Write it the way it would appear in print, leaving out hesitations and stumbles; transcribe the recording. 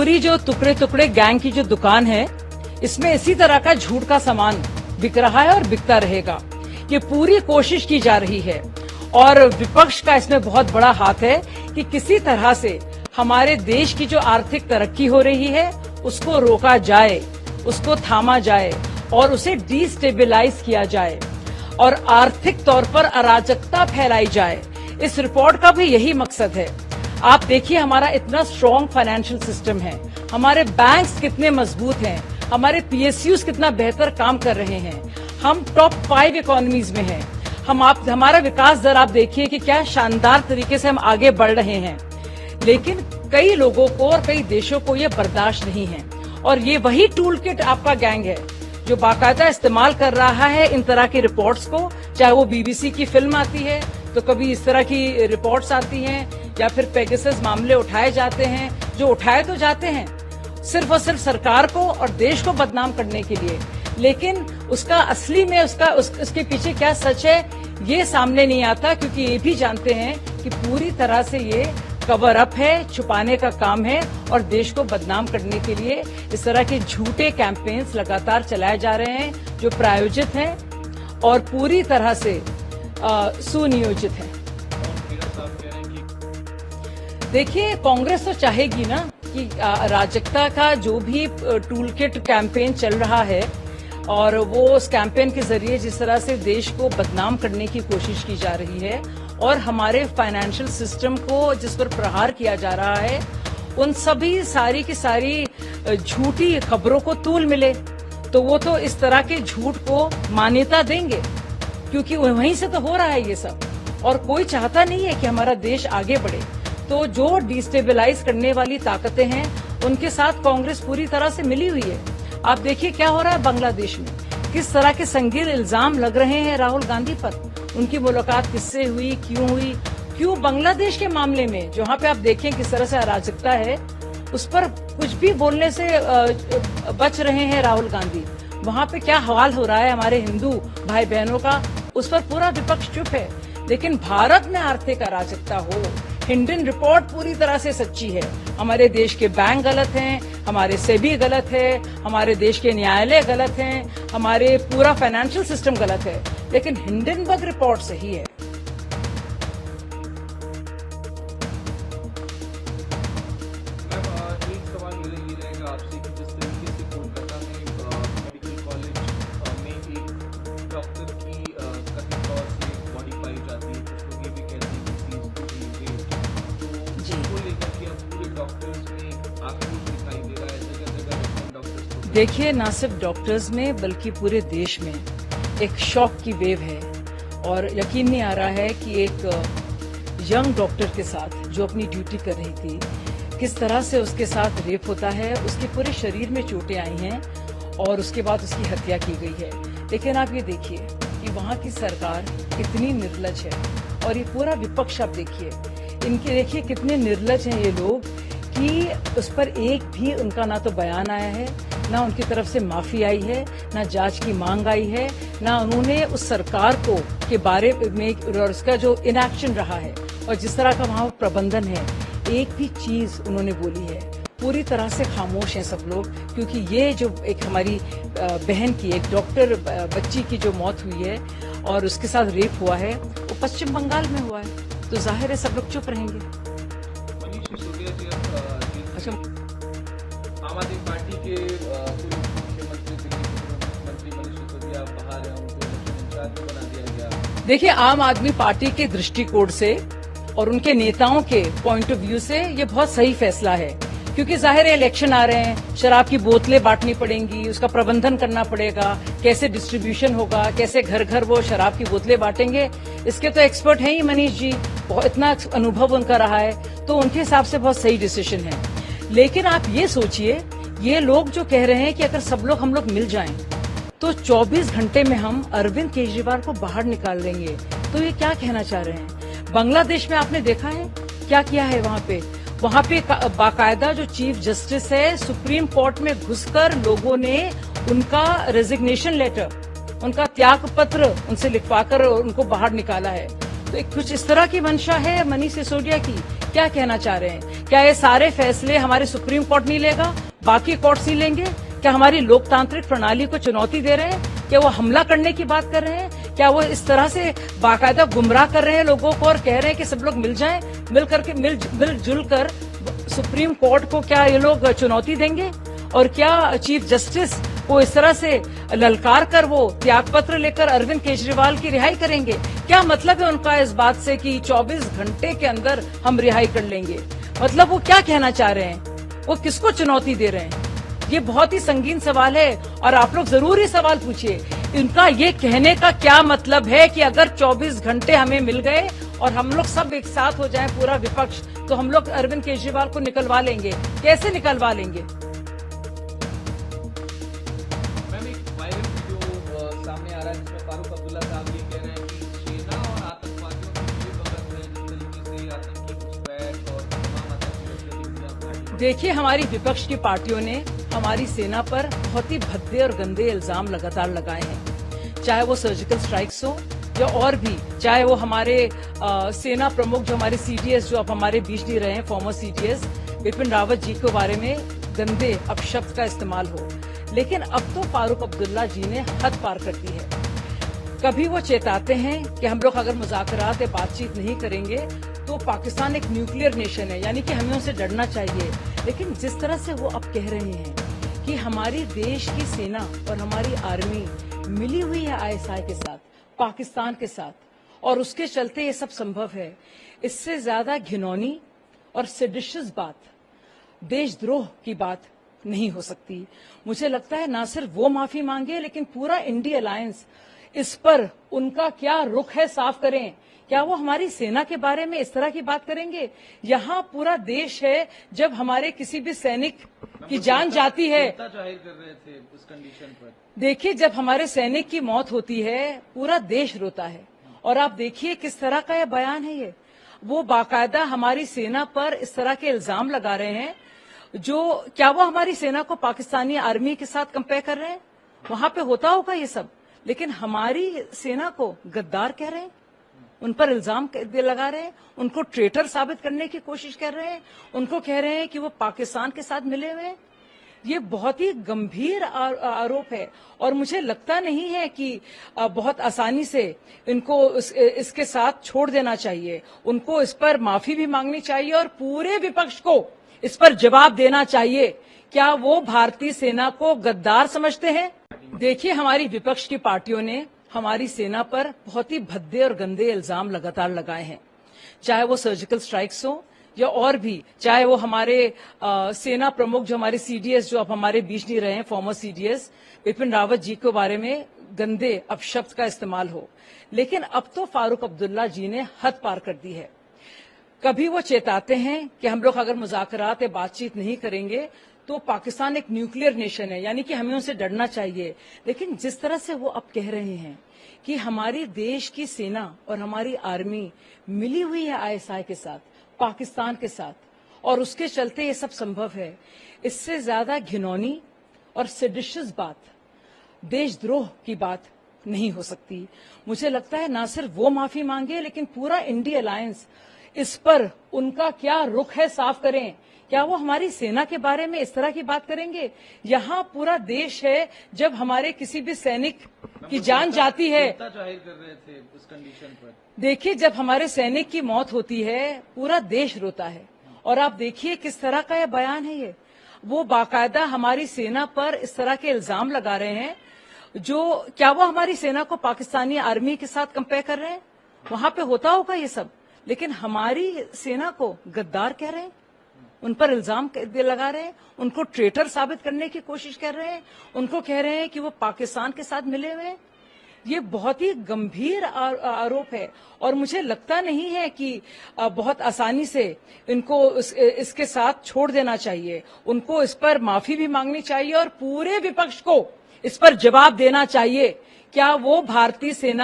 पूरी जो टुकड़े टुकड़े गैंग की जो दुकान है, इसमें इसी तरह का झूठ का सामान बिक रहा है और बिकता रहेगा। ये पूरी कोशिश की जा रही है और विपक्ष का इसमें बहुत बड़ा हाथ है कि किसी तरह से हमारे देश की जो आर्थिक तरक्की हो रही है उसको रोका जाए, उसको थामा जाए और उसे डिस्टेबलाइज किया जाए और आर्थिक तौर पर अराजकता फैलाई जाए। इस रिपोर्ट का भी यही मकसद है। आप देखिए, हमारा इतना स्ट्रॉन्ग फाइनेंशियल सिस्टम है, हमारे बैंक्स कितने मजबूत हैं, हमारे पीएसयूज कितना बेहतर काम कर रहे हैं, हम टॉप 5 इकोनॉमीज में हैं। हमारा विकास दर आप देखिए कि क्या शानदार तरीके से हम आगे बढ़ रहे हैं। लेकिन कई लोगों को और कई देशों को ये बर्दाश्त नहीं है और ये वही टूल किट आपका गैंग है जो बाकायदा इस्तेमाल कर रहा है इन तरह की रिपोर्ट्स को। चाहे वो बीबीसी की फिल्म आती है तो कभी इस तरह की रिपोर्ट्स आती हैं या फिर पेगासस मामले उठाए जाते हैं, जो उठाए तो जाते हैं सिर्फ और सिर्फ सरकार को और देश को बदनाम करने के लिए, लेकिन उसका असली में उसके पीछे क्या सच है ये सामने नहीं आता, क्योंकि ये भी जानते हैं कि पूरी तरह से ये कवर अप है, छुपाने का काम है और देश को बदनाम करने के लिए इस तरह के झूठे कैंपेन्स लगातार चलाए जा रहे हैं जो प्रायोजित हैं और पूरी तरह से सुनियोजित हैं। देखिए, कांग्रेस तो चाहेगी ना कि अराजकता का जो भी टूल किट कैंपेन चल रहा है और वो उस कैंपेन के जरिए जिस तरह से देश को बदनाम करने की कोशिश की जा रही है और हमारे फाइनेंशियल सिस्टम को जिस पर प्रहार किया जा रहा है, उन सभी सारी की सारी झूठी खबरों को तूल मिले तो वो तो इस तरह के झूठ को मान्यता देंगे, क्योंकि वहीं से तो हो रहा है ये सब और कोई चाहता नहीं है कि हमारा देश आगे बढ़े। तो जो डिस्टेबलाइज करने वाली ताकतें हैं उनके साथ कांग्रेस पूरी तरह से मिली हुई है। आप देखिए क्या हो रहा है बांग्लादेश में, किस तरह के संगीन इल्जाम लग रहे हैं राहुल गांधी पर। उनकी मुलाकात किससे हुई, क्यों बांग्लादेश के मामले में जहां पे आप देखें किस तरह से अराजकता है, उस पर कुछ भी बोलने से बच रहे हैं राहुल गांधी। वहां पे क्या हाल हो रहा है हमारे हिंदू भाई बहनों का, उस पर पूरा विपक्ष चुप है। लेकिन भारत में आर्थिक अराजकता हो, हिंडन रिपोर्ट पूरी तरह से सच्ची है। हमारे देश के बैंक गलत हैं, हमारे सेबी गलत है, हमारे देश के न्यायालय गलत हैं, हमारे पूरा फाइनेंशियल सिस्टम गलत है, लेकिन हिंडनबर्ग रिपोर्ट सही है। देखिए, ना सिर्फ डॉक्टर्स में बल्कि पूरे देश में एक शॉक की वेव है और यकीन नहीं आ रहा है कि एक यंग डॉक्टर के साथ जो अपनी ड्यूटी कर रही थी, किस तरह से उसके साथ रेप होता है, उसके पूरे शरीर में चोटें आई हैं और उसके बाद उसकी हत्या की गई है। लेकिन आप ये देखिए कि वहाँ की सरकार कितनी निर्लज है और ये पूरा विपक्ष आप देखिए, इनके देखिए कितने निर्लज हैं ये लोग कि उस पर एक भी उनका ना तो बयान आया है, ना उनकी तरफ से माफी आई है, ना जांच की मांग आई है, ना उन्होंने उस सरकार को के बारे में और उसका जो इनएक्शन रहा है और जिस तरह का वहाँ प्रबंधन है, एक भी चीज उन्होंने बोली है। पूरी तरह से खामोश हैं सब लोग, क्योंकि ये जो एक हमारी बहन की, एक डॉक्टर बच्ची की जो मौत हुई है और उसके साथ रेप हुआ है, वो पश्चिम बंगाल में हुआ है, तो जाहिर है सब लोग चुप रहेंगे। अच्छा, आम आदमी पार्टी के मुख्यमंत्री मनीष सिसोदिया बाहर हैं, उनको इलेक्शन इंचार्ज बना दिया गया। देखिए, आम आदमी पार्टी के दृष्टिकोण से और उनके नेताओं के पॉइंट ऑफ व्यू से ये बहुत सही फैसला है, क्योंकि जाहिर है इलेक्शन आ रहे हैं, शराब की बोतलें बांटनी पड़ेंगी, उसका प्रबंधन करना पड़ेगा, कैसे डिस्ट्रीब्यूशन होगा, कैसे घर घर वो शराब की बोतलें बांटेंगे, इसके तो एक्सपर्ट हैं ही मनीष जी, बहुत इतना अनुभव उनका रहा है, तो उनके हिसाब से बहुत सही डिसीजन है। लेकिन आप ये सोचिए, ये लोग जो कह रहे हैं कि अगर सब लोग हम लोग मिल जाएं तो 24 घंटे में हम अरविंद केजरीवाल को बाहर निकाल देंगे, तो ये क्या कहना चाह रहे हैं? बांग्लादेश में आपने देखा है क्या किया है वहाँ पे बाकायदा जो चीफ जस्टिस है, सुप्रीम कोर्ट में घुसकर लोगों ने उनका रेजिग्नेशन लेटर, उनका त्याग पत्र उनसे लिखवाकर उनको बाहर निकाला है। तो कुछ इस तरह की मंशा है मनीष सिसोदिया की। क्या कहना चाह रहे हैं? क्या ये सारे फैसले हमारे सुप्रीम कोर्ट नहीं लेगा, बाकी कोर्ट्स नहीं लेंगे? क्या हमारी लोकतांत्रिक प्रणाली को चुनौती दे रहे हैं? क्या वो हमला करने की बात कर रहे हैं? क्या वो इस तरह से बाकायदा गुमराह कर रहे हैं लोगों को और कह रहे हैं कि सब लोग मिल जाएं, मिलजुल कर सुप्रीम कोर्ट को क्या ये लोग चुनौती देंगे? और क्या चीफ जस्टिस को इस तरह से ललकार कर वो त्यागपत्र लेकर अरविंद केजरीवाल की रिहाई करेंगे? क्या मतलब है उनका इस बात से कि 24 घंटे के अंदर हम रिहाई कर लेंगे? मतलब वो क्या कहना चाह रहे हैं? वो किसको चुनौती दे रहे हैं? ये बहुत ही संगीन सवाल है और आप लोग जरूर ये सवाल पूछिए, इनका ये कहने का क्या मतलब है कि अगर 24 घंटे हमें मिल गए और हम लोग सब एक साथ हो जाएं, पूरा विपक्ष, तो हम लोग अरविंद केजरीवाल को निकलवा लेंगे? कैसे निकलवा लेंगे? मैम, एक वायरल वीडियो सामने आ रहा है जिसमें फारूक अब्दुल्ला साहब ये कह रहे हैं कि सेना और आतंकवादियों की ये बगल में जिस तरीके से आतंकी घुसपैठ और तमाम आतंकी गतिविधियां। देखिए, हमारी विपक्ष की पार्टियों ने हमारी सेना पर बहुत ही भद्दे और गंदे इल्जाम लगातार लगाए हैं, चाहे वो सर्जिकल स्ट्राइक्स हो या और भी, चाहे वो हमारे सेना प्रमुख जो हमारे सीडीएस जो अब हमारे बीच नहीं रहे हैं, फॉर्मर सीडीएस बिपिन रावत जी के बारे में गंदे अपशब्द का इस्तेमाल हो। लेकिन अब तो फारूक अब्दुल्ला जी ने हद पार कर दी है। कभी वो चेताते हैं कि हम लोग अगर मुज़ाकरात या बातचीत नहीं करेंगे तो पाकिस्तान एक न्यूक्लियर नेशन है, यानी कि हमें उनसे डरना चाहिए। लेकिन जिस तरह से वो अब कह रहे हैं कि हमारी देश की सेना और हमारी आर्मी मिली हुई है आईएसआई के साथ, पाकिस्तान के साथ, और उसके चलते ये सब संभव है, इससे ज्यादा घिनौनी और सेडिशियस बात, देशद्रोह की बात नहीं हो सकती। मुझे लगता है ना सिर्फ वो माफी मांगे, लेकिन पूरा इंडिया अलायंस इस पर उनका क्या रुख है साफ करें। क्या वो हमारी सेना के बारे में इस तरह की बात करेंगे? यहाँ पूरा देश है, जब हमारे किसी भी सैनिक की जान जाती है, जाहिर कर रहे थे उस कंडीशन पर। देखिए, जब हमारे सैनिक की मौत होती है पूरा देश रोता है। और आप देखिए किस तरह का यह बयान है। ये वो बाकायदा हमारी सेना पर इस तरह के इल्जाम लगा रहे हैं, जो क्या वो हमारी सेना को पाकिस्तानी आर्मी के साथ कंपेयर कर रहे हैं? वहां पे होता होगा ये सब, लेकिन हमारी सेना को गद्दार कह रहे हैं, उन पर इल्जाम लगा रहे हैं, उनको ट्रेटर साबित करने की कोशिश कर रहे हैं, उनको कह रहे हैं कि वो पाकिस्तान के साथ मिले हुए हैं। ये बहुत ही गंभीर आरोप है और मुझे लगता नहीं है कि बहुत आसानी से इनको इसके साथ छोड़ देना चाहिए। उनको इस पर माफी भी मांगनी चाहिए और पूरे विपक्ष को इस पर जवाब देना चाहिए। क्या वो भारतीय सेना को गद्दार समझते हैं? देखिए, हमारी विपक्ष की पार्टियों ने हमारी सेना पर बहुत ही भद्दे और गंदे इल्जाम लगातार लगाए हैं, चाहे वो सर्जिकल स्ट्राइक्स हो या और भी, चाहे वो हमारे सेना प्रमुख जो हमारे सीडीएस जो अब हमारे बीच नहीं रहे हैं, फॉर्मर सीडीएस बिपिन रावत जी के बारे में गंदे अपशब्द का इस्तेमाल हो। लेकिन अब तो फारूक अब्दुल्ला जी ने हद पार कर दी है। कभी वो चेताते हैं कि हम लोग अगर मुज़ाकरात या बातचीत नहीं करेंगे तो पाकिस्तान एक न्यूक्लियर नेशन है, यानी कि हमें उनसे डरना चाहिए। लेकिन जिस तरह से वो अब कह रहे हैं कि हमारी देश की सेना और हमारी आर्मी मिली हुई है आईएसआई के साथ, पाकिस्तान के साथ, और उसके चलते ये सब संभव है, इससे ज्यादा घिनौनी और सेडिशियस बात, देशद्रोह की बात नहीं हो सकती। मुझे लगता है ना सिर्फ वो माफी मांगे, लेकिन पूरा इंडिया अलायंस इस पर उनका क्या रुख है साफ करें। क्या वो हमारी सेना के बारे में इस तरह की बात करेंगे? यहाँ पूरा देश है, जब हमारे किसी भी सैनिक की जान जाती है, जाहिर कर रहे थे उस कंडीशन पर। देखिए, जब हमारे सैनिक की मौत होती है पूरा देश रोता है। और आप देखिए किस तरह का यह बयान है। ये वो बाकायदा हमारी सेना पर इस तरह के इल्जाम लगा रहे हैं, जो क्या वो हमारी सेना को पाकिस्तानी आर्मी के साथ कंपेयर कर रहे हैं? वहां पे होता होगा ये सब, लेकिन हमारी सेना को गद्दार कह रहे हैं, उन पर इल्जाम लगा रहे हैं, उनको ट्रेटर साबित करने की कोशिश कर रहे हैं, उनको कह रहे हैं कि वो पाकिस्तान के साथ मिले हुए हैं। ये बहुत ही गंभीर आरोप है और मुझे लगता नहीं है कि बहुत आसानी से इनको इसके साथ छोड़ देना चाहिए। उनको इस पर माफी भी मांगनी चाहिए और पूरे विपक्ष को इस पर जवाब देना चाहिए। क्या वो भारतीय सेना